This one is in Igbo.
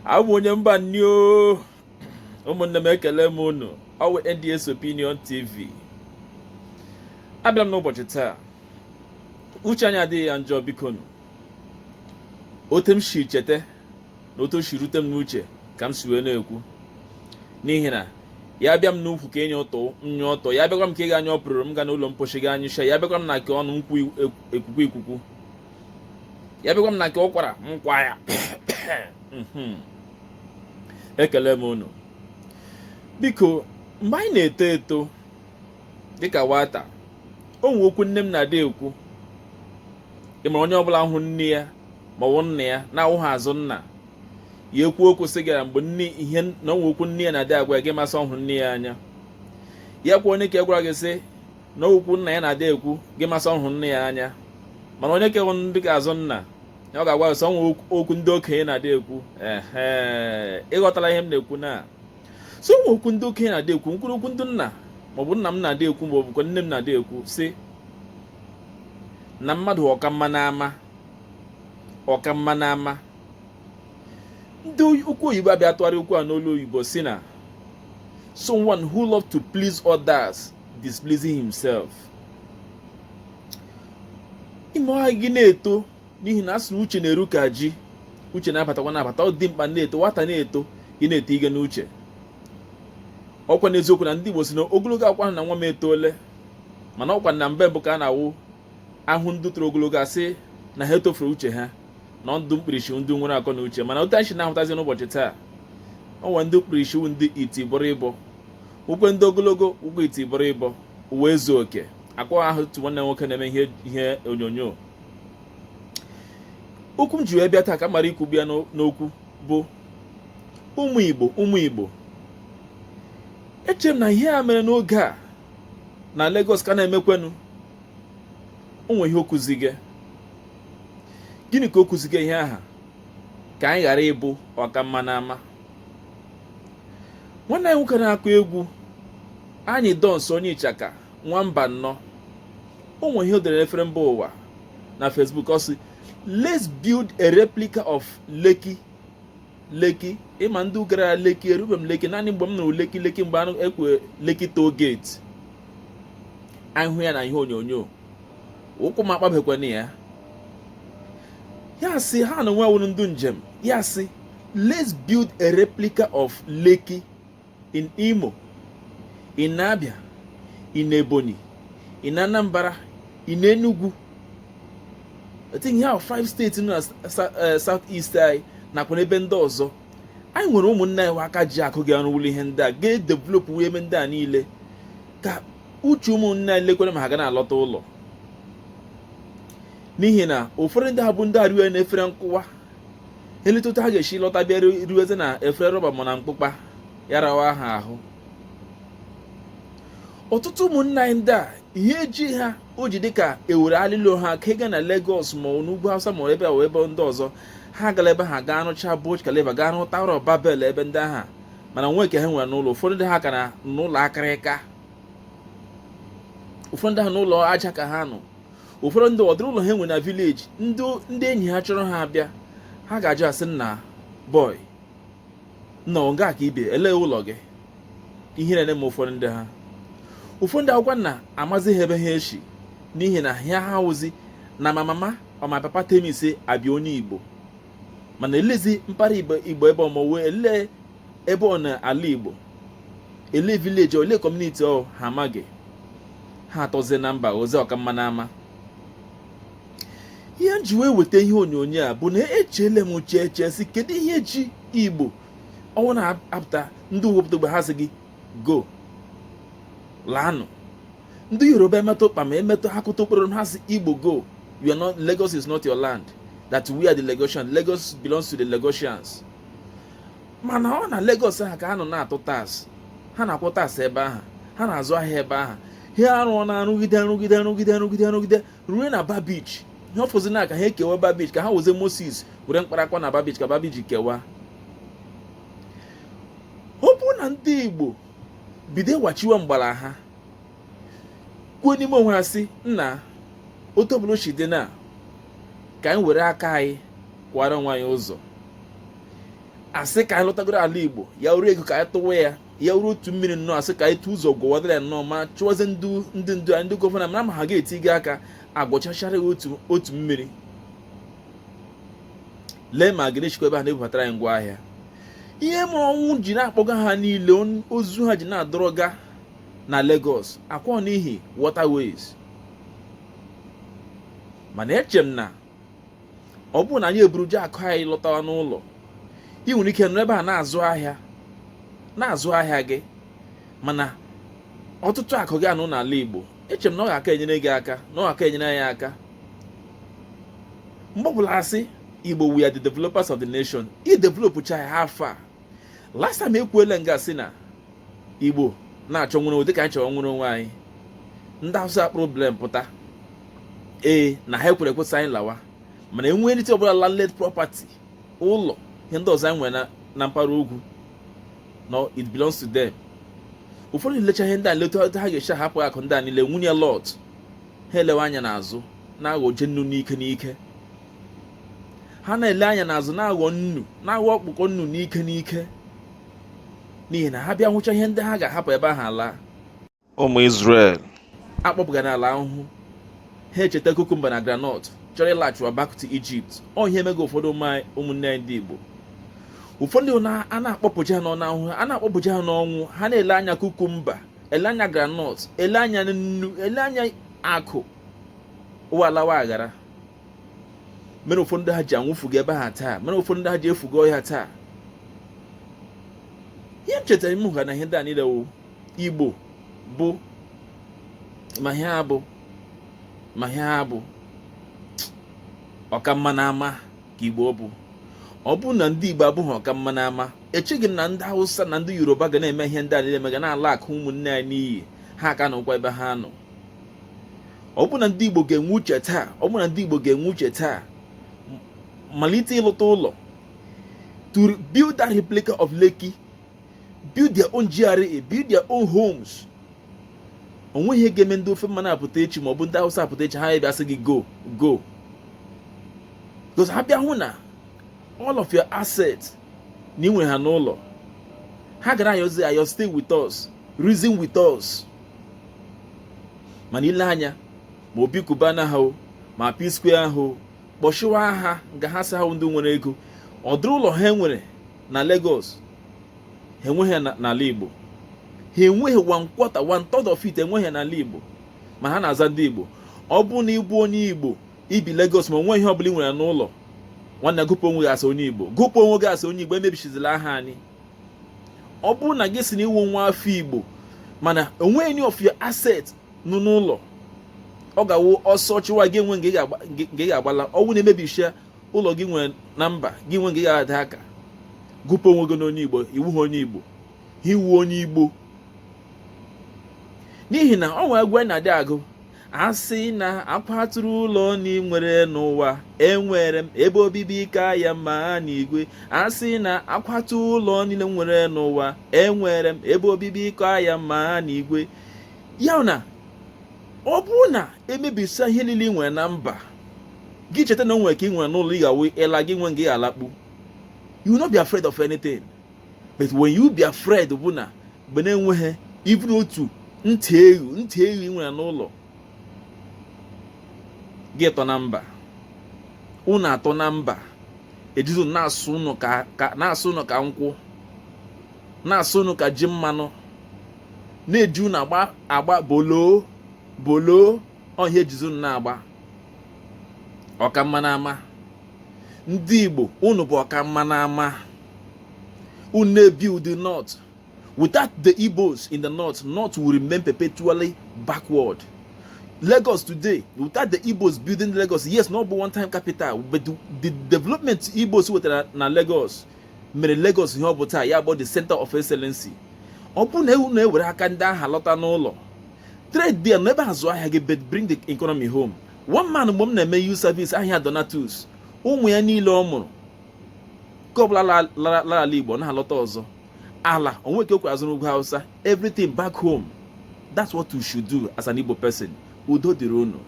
abụ onye mba nni o. Ụmụnne m ekele m unu. Ọwụ NDS Opinion TV. Abịara m n'ụbọchị taa. Uche anyị adịghị ya njọ, biko nụ. Otu m si chete na otu o si rute m n'uche ka m si wee na-ekwu. N'ihi na ya bịa m n'ukwu ka enye ụtọ nyụ ọtọ, ya bịakwa m ka ị ga-anya ọpụrụrụ m ga n'ụlọ mpochi ga anyụcha, ya bịakwa m na nke ọnụ nkwụ ikuku, ya bịakwa m na nke ụkwara nkwa ya. Ekele m unu. Biko, mgbe anyị na-eto eto dịka nwata, o nwe okwu nne m na-adị ekwu. Ị mara onye ọbụla hụ nne ya ma ọ bụ nna ya na-awụghị azụ nna ya ekwu okwu sị gara mgbe nne ihe na onwe okwu nne ya na-adị agwa gị masị ọhụ nne ya anya. Ya kwa onye ka e gwara gị sị na okwu nna ya na-adị ekwu gị masị ọhụ nne ya anya, mana onye ka hụ ndị ka azụ nna ya ọ ga-agwa gị sị ọnwe okwu ndị okenye na-adị ekwu. Ịghọtara ihe m na-ekwu na so onwe okwu ndị okenye na-adị ekwu, mkpụrụ okwu ndị nna maọbụ nna m na-adị ekwu maọbụ nne m na-adị ekwu sị na mmadụ ọkamma n'ama. Ndị okwu oyibo abịa tụgharị okwu a n'olu oyibo si na someone who loves to please others displeasing himself. Ime ọha gị na-eto n'ihi na asị uche na-eru ka ji, uche na-abatakwa na-abata, ọ dị mkpa na-eto, nwata na-eto gị na-eto ige n'uche. Ọkwa n'eziokwu na ndị Igbo si na ogologo akwa na nwa m etole, mana ọkwa na mbe mbụ ka a na-awụ ahụ ndị toro ogologo asị na ha etofuru uche ha na ndụ mkpirisi ndị nwere akọ na uche. Mana otu anyị si na-ahụtazi n'ụbọchị taa, ọnwa ndị mkpirisi ndị iti bụrụ ịbọ, ụkwe ndị ogologo ụkwụ iti bụrụ ịbọ, uwe ezu oke akwa ahụ otu nwanne nwoke na-eme ihe onyonyo. Okwu m ji wee bịa taa ka mara ikwu bịa n'okwu bụ ụmụ Igbo. Eche m na ihe a mere n'oge a na Lagos ka na-emekwenu. Onwe ihe okuzige. Gịnị ka okuzige ihe aha? Ka anyị ghara ịbụ ọkamma n'ama. Nwanne anyị nwoke na-akụ egwu anyị dọnsụ onye Ịchaka nwamba nnọ. Onwe ihe o dere n'efere mba ụwa na Facebook, ọ sị let's build a replica of Lekki. Ịma ndị gara Lekki, erube m Lekki naanị mgbe m nụrụ Lekki mgbe anụ ekwe Lekki toll gate. Anyị hụ ya na ihe onyonyo, ụkwụ m akpabekwana ya. Ya sị ha na nwa wụrụ ndị njem, ya sị let's build a replica of Lekki in Imo, in Abia, in Ebonyi, in Anambra, in Enugu. I think here are 5 states in Southeast anyị nakwa n'ebe ndị ọzọ. Anyị nwere ụmụnne anyị aka ji akụ gị ọrụ ihe ndị a ga-edevelop wee eme ndị a niile ka uche ụmụnne anyị lekwere ma ha ga na-alọta ụlọ. N'ihi na ụfọdụ ndị ha bụ ndị arịọ na-efere nkụwa, eleta ha ga-esi lọta bịa rueze na efere rọba ma na mkpụkpa ya rawa ha ahụ. Ọtụtụ ụmụnne anyị ndị a ihe eji ha o ji dịka ewere alịlo ha ka ịga na Lagos ma ọ n'ugwu Hausa ma ebe ndị ọzọ. Ha gara ebe ha gaa rụcha Burj Khalifa, gaa rụta Tower of Babel ebe ndị agha, mana nwe nke ha nwere n'ụlọ. Ụfọdụ ndị ha ka na n'ụlọ akịrịka, ụfọdụ ndị ha n'ụlọ aja ka ha nọ, ụfọdụ ndị ọdịrị ụlọ ha nwere na village. Ndị enyi ha chọrọ ha abịa, ha ga-ajụ asị nna boy nọ nga ka ibe ele ụlọ gị. Ihe na-eme ụfọdụ ndị ha, ụfọdụ ndị akwụkwọ na amazi ha ebe ha echi, n'ihi na ha wụzi na mama ma papa temise abịa onye Igbo, mana elezi mpara Igbo ebe ọmọwe ele ebe ọ na ala Igbo, ele village ole community ọ ha amaghị, ha atọzie na mba ozi ọkamma n'ama. Ihe nji wee weta ihe onyonyo a bụ na echele m uche si kedu ihe ji Igbo ọnwụ na-apụta ndị uwepụta ogbe ha sị gị go laanụ. Ndị Yoruba emetụ ụkpa ma emetụ akụta okporo ha sị Igbo go, you are not, Lagos is not your land, that we are the Lagosians, Lagos belongs to the Lagosians. Mana ọ na Lagos ha ka ha nọ na-atụ tax, ha na-akwụ tax ebe ahụ, ha na-azụ ahịa ebe ahụ, ha arụ na-arụgide ruo na Bar Beach. Ihe ọfọzi na ka ha ekewa Bar Beach, ka ha weze Moses were mkparakwa na Bar Beach ka Bar Beach kewa. Ọ bụ na ndị Igbo bido wachiwa mgbala ha, kwuo n'ime onwe ha sị nna otu ọbụla chi dị na ka anyị were aka anyị kwara nwa anyị ụzọ asị ka anyị lọtagoro ala Igbo ya uru ego ka anyị tụwa ya uru otu mmiri nnọọ asị ka anyị tụ ụzọ gwọwadịra nnọọ ma chụwazie ndị ndu anyị ndị gọvanọ mara ma ha ga-eti gị aka agwọchachara ya otu mmiri. Lee ma ga-echekwa ebe ha na-ebubatara anyị ngwa ahịa. Ihe mere ọnwụ ji na-akpọga ha niile, ozu ha ji na-adọrọga na Lagos akwọ n'ihi waterways. Mana eche m na ọ bụrụ na anyị eburuje akụ anyị lọtawa n'ụlọ, ị nwere ike nọ ebe a na-azụ ahịa gị, mana ọtụtụ akụ gị anụ n'ala Igbo. Eche m na ọ ga-aka enyere gị aka, na ọ ga-aka enyere anyị aka. Mgbe ọbụla asị Igbo we are the developers of the nation, i developụcha ya ha far. Last time ekwuela nga sị na Igbo na-achọ nwere onwe dịka anyị chọrọ nwere onwe anyị, ndị Hausa problem pụta na ha ekwere ekwesị anyị lawa, mana enwe nrite ọbụla landed property, ụlọ, ihe ndị ọzọ anyị nwere na mpaghara ugwu, no, it belongs to them. Ụfọdụ lecha ihe ndị a leta ha ga-eche hapụ akụ ndị a niile nwunye lot, ha elewe anya n'azụ na-aghọ je nnu n'ike, ha na-ele anya n'azụ na-aghọ nnu, na-aghọ ọkpụkọ nnu n'ike, n'ihi na ha bịa hụcha ihe ndị ha ga-ahapụ ebe ahụ ala. Ụmụ Israel akpọpụga n'ala ahụhụ, ha echeta kukumba na granọt chọrọ ịlaghachiwa back to Egypt. Ọ ihe emego ụfọdụ ụmụnne anyị ndị Igbo. Ụfọdụ a na-akpọpụcha ha n'ọnwụ, a na-akpọpụcha ha n'ọnwụ, ha na-ele anya kukumba, ele anya granọt, ele anya nnu, ele anya akụ, ụwa alawa aghara. Mere ụfọdụ ha ji anwụfuga ebe ha taa, mere ụfọdụ ha ji efuga ọhịa taa. Ihe m chetara m hụga na ihe ndị a niile Igbo bụ ma ihe ha bụ ọkamma n'ama ka Igbo bụ. Ọ bụ na ndị Igbo abụghị ọkamma n'ama, echeghị m na ndị Hausa na ndị Yoruba ga na-eme ihe ndị a niile mega na-ala akụ ụmụnne anyị n'iyi, ha ka nọkwa ebe ha nọ. Ọ bụ na ndị Igbo ga-enwe uche taa, malite ịlụta ụlọ, to build that replica of Lekki, build their own GRA, build their own homes. Onwe ihe ga-eme ndị ofe mmanụ apụta echi ma ọ bụ ndị Hausa apụta echi ha ebe asị gị go, because ha bịa hụ na all of your assets na ị nwere ha n'ụlọ, ha gara ayọ stay with us, reason with us. Mana ile anya ma Obi Kubana ha ma P-Square ahụ kpọchiwa ha nga ha si ha ndị nwere ego, ọdụrụ ụlọ ha nwere na Lagos ha enweghị n'ala Igbo, ha enweghị 1/4 of it enweghị n'ala Igbo, ma ha na-aza ndị Igbo. Ọ bụ na ịbụ onye Igbo ibi Lagos ma onwe ihe ọbụla ị nwere n'ụlọ, nwanne gụpụ onwe gị asa onye Igbo, gụpụ onwe gị asa onye Igbo, emebichizila aha anyị. Ọ bụrụ na gị si na iwu nwa afọ Igbo mana onwe any of your asset nọ n'ụlọ, ọ ga-awụ ọsọ chụwa gị enwe nke ị ga-agbala. Ọnwụ na-emebichia ụlọ gị nwere na mba gị nwe nke ị ga-ada aka, gụpụ onwe gị n'onye Igbo, iwu ha onye Igbo, ha iwu onye Igbo. N'ihi na ọ nwere egwu na-adị agụ, asị na akwatụrụ ụlọ na nwere n'ụwa, enwere m ebe obibi ka ya mma n'igwe. Asị na akwatụ ụlọ niile nwere n'ụwa, enwere m ebe obibi ka ya mma n'igwe. Ya na ọ bụrụ na emebisa ihe niile ị nwere na mba gị, cheta na o nwere ka ị nwere n'ụlọ, ị ga-awe ịla gị nwe nke ga-alakpu. You will not be afraid of anything, but when you be afraid bụ na mgbe na-enweghị even otu ntị eghu ị nwere n'ụlọ gị tọ na mba, unu atọ na mba, ejizo na-asụ ụnụ ka nkwụ, na-asụ ụnụ ka ji mmanụ, na-eji unu agba bolo ọhịa ejizo na-agba. Ọkamma n'ama ndị Igbo, unu bụ ọkamma n'ama. Unu na-build the north. Without the Igbos in the north will remain perpetually backward. Lagos today, without the Igbos building Lagos, yes, not but one time capital, but the development Igbos with na Lagos mere Lagos ihe ọ bụ taa, ya about the center of excellency. Ọ bụ na unu ewere aka ndị ahụ alọta n'ụlọ, trade there never azụ ahịa gị, but bring the economy home. One man mgbe m na-eme youth service ahịa Donatus, ụmụ ya niile ọ mụrụ ka ọ bụla lara ala Igbo na-alọta ọzọ, ala onwe ka okwe azụ n'ugwu Hausa, everything back home. That's what we should do as an Igbo person. Udo dịrị unu.